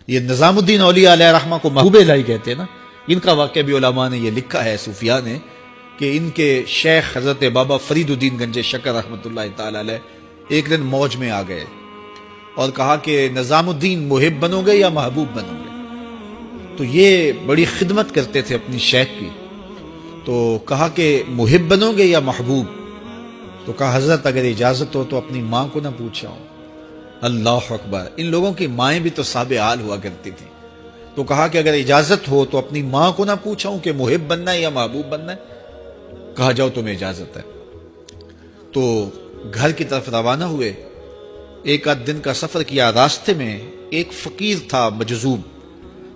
یہ نظام الدین اولیاء علیہ رحمہ کو محبوب الہی کہتے ہیں نا. ان کا واقعہ بھی علماء نے یہ لکھا ہے، صوفیاء نے، کہ ان کے شیخ حضرت بابا فرید الدین گنج شکر رحمۃ اللہ تعالی علیہ ایک دن موج میں آ گئے اور کہا کہ نظام الدین محب بنو گے یا محبوب بنو گے؟ تو یہ بڑی خدمت کرتے تھے اپنی شیخ کی، تو کہا کہ محب بنو گے یا محبوب؟ تو کہا حضرت اگر اجازت ہو تو اپنی ماں کو نہ پوچھاؤں. اللہ اکبر، ان لوگوں کی مائیں بھی تو صاحب حال ہوا کرتی تھی. تو کہا کہ اگر اجازت ہو تو اپنی ماں کو نہ پوچھاؤں کہ محب بننا ہے یا محبوب بننا ہے؟ کہا جاؤ تمہیں اجازت ہے. تو گھر کی طرف روانہ ہوئے. ایک آدھ دن کا سفر کیا. راستے میں ایک فقیر تھا مجذوب،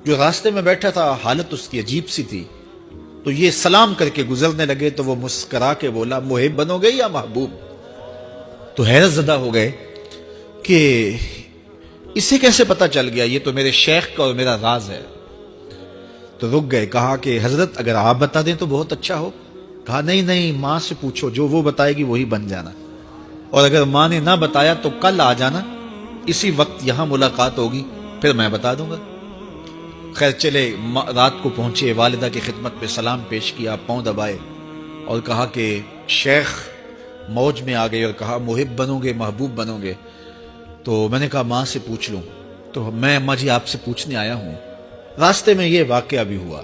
جو راستے میں بیٹھا تھا، حالت اس کی عجیب سی تھی. تو یہ سلام کر کے گزرنے لگے تو وہ مسکرا کے بولا محب بنو گے یا محبوب؟ تو حیرت زدہ ہو گئے کہ اسے کیسے پتا چل گیا، یہ تو میرے شیخ کا اور میرا راز ہے. تو رک گئے. کہا کہ حضرت اگر آپ بتا دیں تو بہت اچھا ہو. کہا نہیں ماں سے پوچھو، جو وہ بتائے گی وہی بن جانا، اور اگر ماں نے نہ بتایا تو کل آ جانا، اسی وقت یہاں ملاقات ہوگی، پھر میں بتا دوں گا. خیر چلے، رات کو پہنچے، والدہ کی خدمت میں سلام پیش کیا، پاؤں دبائے اور کہا کہ شیخ موج میں آ گئے اور کہا محب بنو گے محبوب بنو گے؟ تو میں نے کہا ماں سے پوچھ لوں. تو میں اماں جی آپ سے پوچھنے آیا ہوں. راستے میں یہ واقعہ بھی ہوا.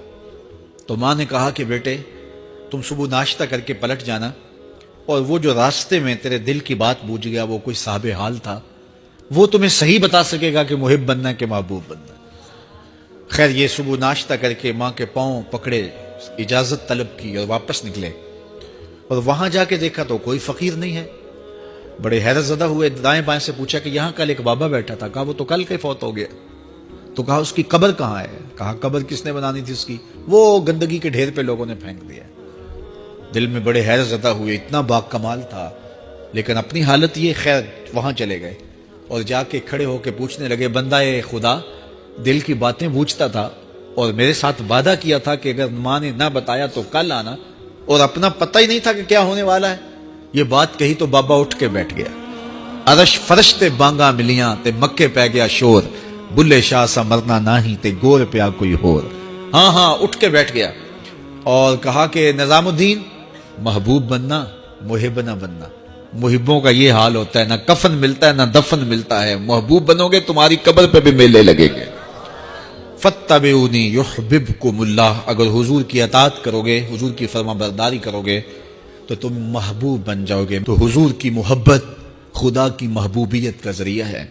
تو ماں نے کہا کہ بیٹے تم صبح ناشتہ کر کے پلٹ جانا، اور وہ جو راستے میں تیرے دل کی بات بوجھ گیا، وہ کوئی صاحب حال تھا، وہ تمہیں صحیح بتا سکے گا کہ محب بننا ہے کہ محبوب بننا ہے. خیر یہ صبح ناشتہ کر کے ماں کے پاؤں پکڑے، اجازت طلب کی اور واپس نکلے. اور وہاں جا کے دیکھا تو کوئی فقیر نہیں ہے. بڑے حیرت زدہ ہوئے. دائیں بائیں سے پوچھا کہ یہاں کل ایک بابا بیٹھا تھا. کہا وہ تو کل کے فوت ہو گیا. تو کہا اس کی قبر کہاں ہے؟ کہا قبر کس نے بنانی تھی اس کی؟ وہ گندگی کے ڈھیر پہ لوگوں نے پھینک دیا. دل میں بڑے حیرت زدہ ہوئے، اتنا با کمال تھا، لیکن اپنی حالت یہ. خیر وہاں چلے گئے اور جا کے کھڑے ہو کے پوچھنے لگے بندہ خدا دل کی باتیں بوجھتا تھا اور میرے ساتھ وعدہ کیا تھا کہ اگر ماں نے نہ بتایا تو کل آنا، اور اپنا پتہ ہی نہیں تھا کہ کیا ہونے والا ہے. یہ بات کہی تو بابا اٹھ کے بیٹھ گیا. عرش فرش تے بانگا ملیاں تے مکے پہ گیا شور، بلے شاہ سا مرنا ناہی تے گور پیا کوئی ہور. ہاں اٹھ کے بیٹھ گیا اور کہا کہ نظام الدین محبوب بننا، محب نہ بننا. محبوں کا یہ حال ہوتا ہے، نہ کفن ملتا ہے نہ دفن ملتا ہے. محبوب بنو گے تمہاری قبر پہ بھی میلے لگیں گے. فاتبعونی یحببکم اللہ، اگر حضور کی اطاعت کرو گے، حضور کی فرما برداری کرو گے تو تم محبوب بن جاؤ گے. تو حضور کی محبت خدا کی محبوبیت کا ذریعہ ہے.